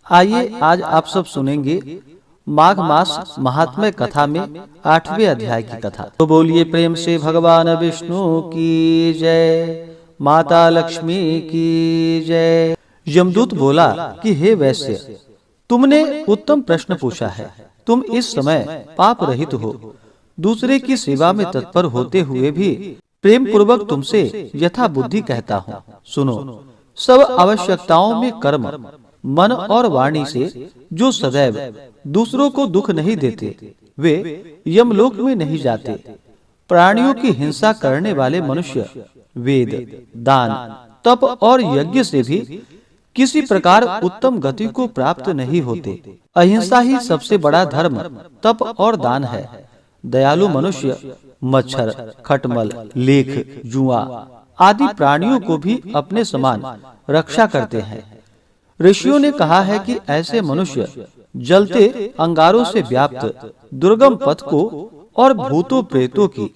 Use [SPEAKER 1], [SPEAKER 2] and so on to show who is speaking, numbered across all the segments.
[SPEAKER 1] आइए आज आप सब सुनेंगे माघ मास महात्म्य कथा में 8वें अध्याय की कथा। तो बोलिए प्रेम से भगवान विष्णु की जय, माता लक्ष्मी की जय। यमदूत बोला कि हे वैश्य, तुमने उत्तम प्रश्न पूछा है। तुम इस समय पाप रहित हो, दूसरे की सेवा में तत्पर होते हुए भी प्रेम पूर्वक तुमसे यथा बुद्धि कहता हूँ। सुनो, सब आवश्यकताओं में कर्म, मन और वाणी से जो सदैव दूसरों को दुख नहीं देते, वे यमलोक में नहीं जाते। प्राणियों की हिंसा करने वाले मनुष्य वेद, दान, तप और यज्ञ से भी किसी प्रकार उत्तम गति को प्राप्त नहीं होते। अहिंसा ही सबसे बड़ा धर्म, तप और दान है। दयालु मनुष्य मच्छर, खटमल, लेख, जुआ आदि प्राणियों को भी अपने समान रक्षा करते हैं। ऋषियों ने कहा है कि ऐसे मनुष्य जलते अंगारों से व्याप्त दुर्गम पथ को और भूतों प्रेतों की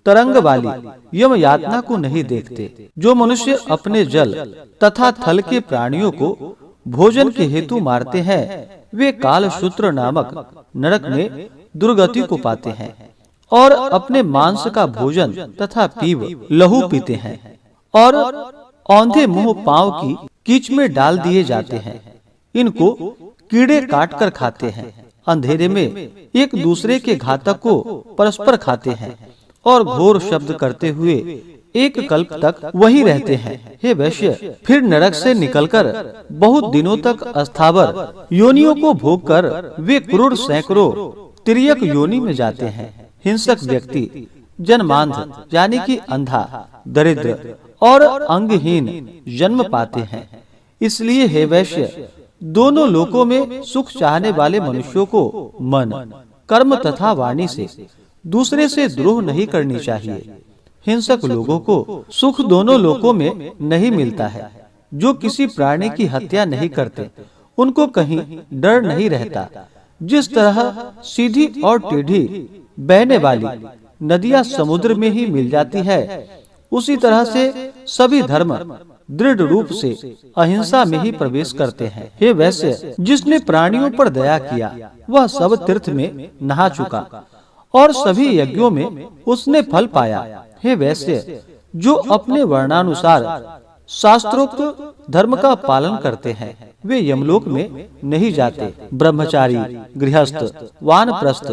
[SPEAKER 1] तरंग वाली यम यातना को नहीं देखते। जो मनुष्य अपने जल तथा थल के प्राणियों को भोजन के हेतु मारते हैं, वे कालशूत्र नामक नरक में दुर्गति को पाते हैं और अपने मांस का भोजन तथा पीव लहू पीते हैं और औंधे मुंह पांव की कीच में डाल दिए जाते हैं। इनको कीड़े काट कर खाते हैं। अंधेरे में एक दूसरे के घातक को परस्पर खाते हैं और घोर शब्द करते हुए एक कल्प तक वहीं रहते हैं। हे वैश्य, फिर नरक से निकलकर बहुत दिनों तक अस्थावर योनियों को भोग कर वे क्रूर सैकड़ों तिर्यक योनि में जाते हैं। हिंसक व्यक्ति जन्मांध यानी कि अंधा, दरिद्र और अंगहीन जन्म पाते हैं। इसलिए हे वैश्य, दोनों लोकों में सुख चाहने वाले मनुष्यों को मन, कर्म तथा वाणी से दूसरे से द्रोह नहीं करनी चाहिए। हिंसक लोगों को सुख दोनों लोकों में नहीं मिलता है। जो किसी प्राणी की हत्या नहीं करते, उनको कहीं डर नहीं रहता। जिस तरह सीधी और टेढ़ी बहने वाली नदियां समुद्र में ही मिल जाती है, उसी तरह से सभी धर्म दृढ़ रूप से अहिंसा में ही प्रवेश करते हैं। हे वैश्य, जिसने प्राणियों पर दया किया, वह सब तीर्थ में नहा चुका और सभी यज्ञों में उसने फल पाया। हे वैश्य, जो अपने वर्णानुसार शास्त्रोक्त धर्म का पालन करते हैं, वे यमलोक में नहीं जाते। ब्रह्मचारी, गृहस्थ, वानप्रस्थ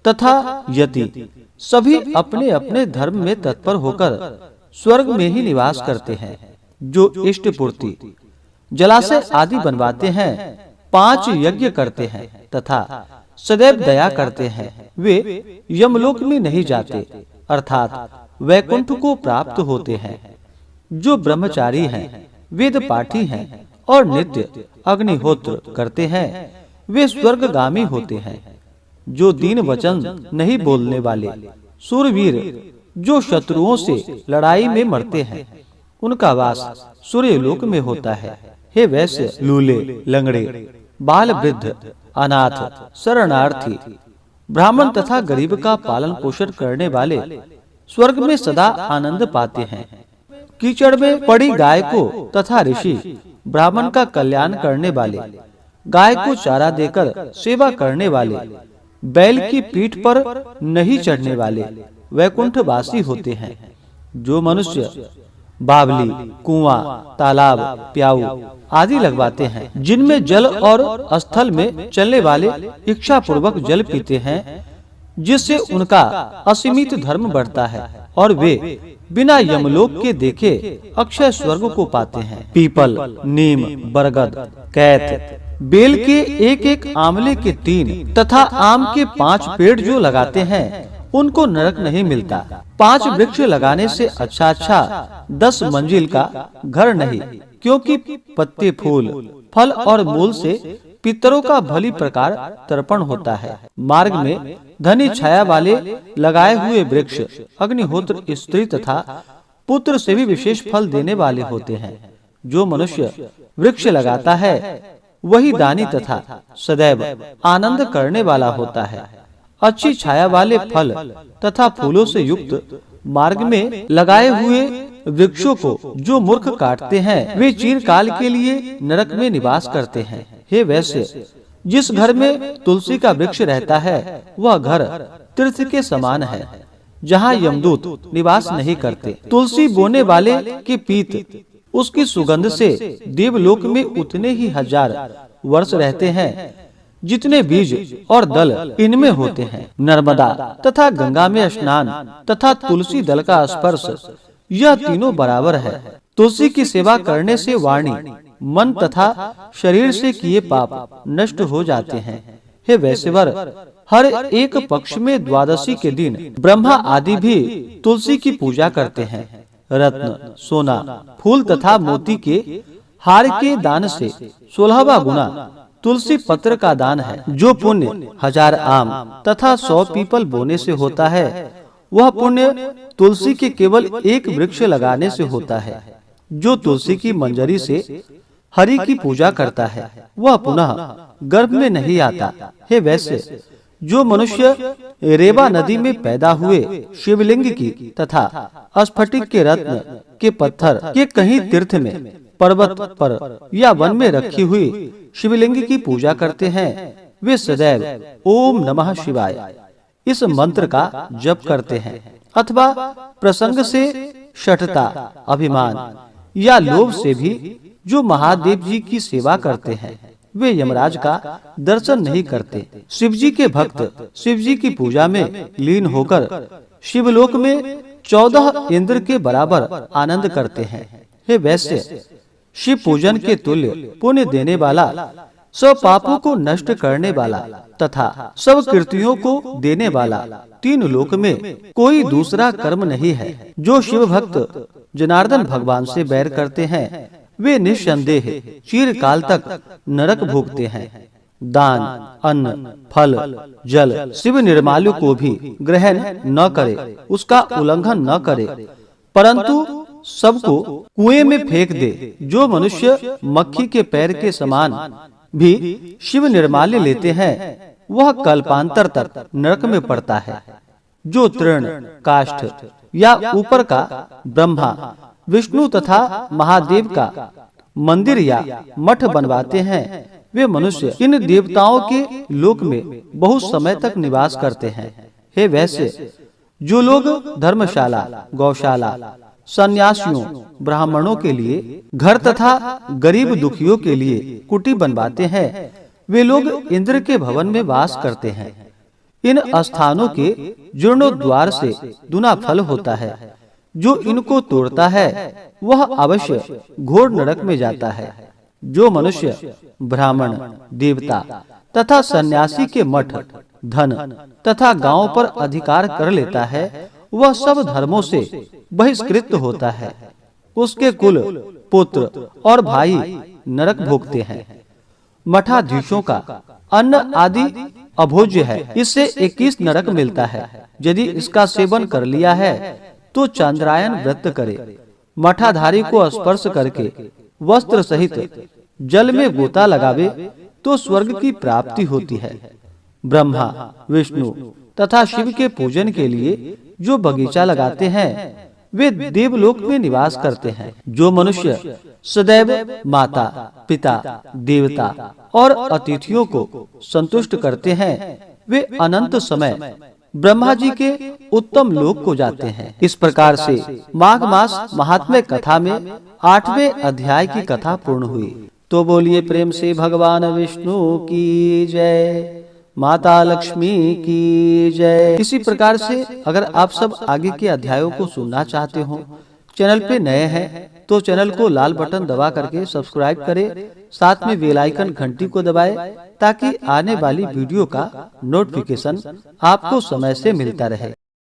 [SPEAKER 1] तथा यति सभी अपने अपने धर्म में तत्पर होकर स्वर्ग में ही निवास करते हैं। जो इष्ट पूर्ति, जलाशय आदि बनवाते हैं, 5 यज्ञ करते हैं तथा सदैव दया करते हैं, वे यमलोक में नहीं जाते, अर्थात वैकुंठ को प्राप्त होते हैं। जो ब्रह्मचारी हैं, वेद पाठी हैं और नित्य अग्निहोत्र करते हैं, वे स्वर्गगामी होते हैं। जो दीन वचन नहीं बोलने वाले सूरवीर, जो शत्रुओं से लड़ाई में मरते हैं, उनका वास सूर्यलोक में होता है। हे वैश्य, लूले, लंगड़े, बाल वृद्ध, अनाथ, शरणार्थी, ब्राह्मण तथा गरीब का पालन पोषण करने वाले स्वर्ग में सदा आनंद पाते हैं। कीचड़ में पड़ी गाय को तथा ऋषि ब्राह्मण का कल्याण करने वाले, गाय को चारा देकर सेवा करने वाले, बैल की पीठ पर नहीं चढ़ने वाले वैकुंठवासी होते हैं। जो मनुष्य बावली, कुआं, तालाब, प्याऊ आदि लगवाते हैं, जिनमें जल और स्थल में चलने वाले इच्छा पूर्वक जल पीते हैं, जिससे उनका असीमित धर्म बढ़ता है और वे बिना यमलोक के देखे अक्षय स्वर्ग को पाते हैं। पीपल, नीम, बरगद, कैथ, बेल के एक आंवले के 3 तथा आम के 5 पेड़ जो लगाते हैं, उनको नरक नहीं मिलता। 5 वृक्ष लगाने से अच्छा 10 मंजिल का घर नहीं, क्योंकि पत्ते, फूल, फल और मूल से पितरों का भली प्रकार तर्पण होता है। मार्ग में धनी छाया वाले लगाए हुए वृक्ष अग्निहोत्र स्त्री तथा पुत्र से भी विशेष फल देने वाले होते हैं। जो मनुष्य वृक्ष लगाता है, वही दानी तथा सदैव आनंद करने वाला होता है। अच्छी छाया वाले फल तथा फूलों से युक्त मार्ग में लगाए हुए वृक्षों को जो मूर्ख काटते हैं, वे चिरकाल के लिए नरक में निवास करते हैं। हे वैश्य, जिस घर में तुलसी का वृक्ष रहता है वह घर तीर्थ के समान है, जहाँ यमदूत निवास नहीं करते। तुलसी बोने वाले के पीत उसकी सुगंध से देवलोक में उतने ही हजार वर्ष रहते हैं जितने बीज और दल इनमें होते हैं। नर्मदा तथा गंगा में स्नान तथा तुलसी दल का स्पर्श, यह तीनों बराबर है। तुलसी की सेवा करने से वाणी, मन तथा शरीर से किए पाप नष्ट हो जाते हैं। हे वैश्यवर, हर एक पक्ष में द्वादशी के दिन ब्रह्मा आदि भी तुलसी की पूजा करते हैं। रत्न, सोना, फूल तथा मोती के हार के दान से 16वां गुना तुलसी पत्र का दान है। जो पुण्य 1000 आम तथा 100 पीपल बोने से होता है, वह पुण्य तुलसी के केवल एक वृक्ष लगाने से होता है। जो तुलसी की मंजरी से हरि की पूजा करता है, वह पुनः गर्भ में नहीं आता। हे वैश्य, जो मनुष्य रेवा नदी में पैदा हुए शिवलिंग की तथा स्फटिक के रत्न के पत्थर के कहीं तीर्थ में, पर्वत पर या वन में रखी हुई शिवलिंग की पूजा करते हैं, वे सदैव ओम नमः शिवाय इस मंत्र का जप करते हैं। अथवा प्रसंग से शठता, अभिमान या लोभ से भी जो महादेव जी की सेवा करते हैं, वे यमराज का दर्शन नहीं करते। शिव जी के भक्त शिव जी की पूजा में लीन होकर शिवलोक में 14 इंद्र के बराबर आनंद करते हैं। हे वैश्य, शिव पूजन के तुल्य पुण्य देने वाला, सब पापों को नष्ट करने वाला तथा सब कृतियों को देने वाला तीन लोक में कोई दूसरा कर्म नहीं है। जो शिव भक्त जनार्दन भगवान से बैर करते हैं, वे निस्संदेह चिरकाल तक नरक भोगते हैं। दान, अन्न, फल, जल शिव निर्माल्य को भी ग्रहण न करे, उसका उल्लंघन न करे, परंतु सबको कुएं में फेंक दे। जो मनुष्य मक्खी के पैर के समान भी शिव निर्माल्य लेते हैं, वह कल्पांतर तक नरक में पड़ता है। जो तृण, काष्ठ या ऊपर का ब्रह्मा, विष्णु तथा महादेव का मंदिर या मठ बनवाते हैं, वे मनुष्य इन देवताओं के लोक में बहुत समय तक निवास करते हैं। हे वैश्य, जो लोग धर्मशाला, गौशाला, सन्यासियों, ब्राह्मणों के लिए घर तथा गरीब दुखियों के लिए कुटी बनवाते हैं, वे लोग इंद्र के भवन में वास करते हैं। इन स्थानों के जीर्णोद्वार से दुना फल होता है। जो इनको तोड़ता है वह अवश्य घोर नरक में जाता है। जो मनुष्य ब्राह्मण, देवता तथा सन्यासी के मठ, धन तथा गांव पर अधिकार कर लेता है, वह सब धर्मों से बहिष्कृत होता है। उसके कुल, पुत्र और भाई नरक भोगते हैं। मठाधीशों का अन्न आदि अभोज्य है, इससे 21 नरक मिलता है। यदि इसका सेवन कर लिया है तो चांद्रायन व्रत करे। मठाधारी को स्पर्श करके वस्त्र सहित जल में गोता लगावे तो स्वर्ग की प्राप्ति होती है। ब्रह्मा, विष्णु तथा शिव के पूजन के लिए जो बगीचा लगाते हैं, वे देवलोक में निवास करते हैं। जो मनुष्य सदैव माता, पिता, देवता और अतिथियों को संतुष्ट करते हैं, वे अनंत समय ब्रह्मा जी के उत्तम लोक को जाते हैं। इस प्रकार से माघ मास महात्म्य कथा में 8वें अध्याय की कथा पूर्ण हुई। तो बोलिए प्रेम से भगवान विष्णु की जय, माता लक्ष्मी की जय। इसी प्रकार से अगर आप सब आगे के अध्यायों को सुनना चाहते हो, चैनल पे नए हैं तो चैनल को लाल बटन दबा करके सब्सक्राइब करें, साथ में बेल आइकन घंटी को दबाएं ताकि आने वाली वीडियो का नोटिफिकेशन आपको समय से मिलता रहे।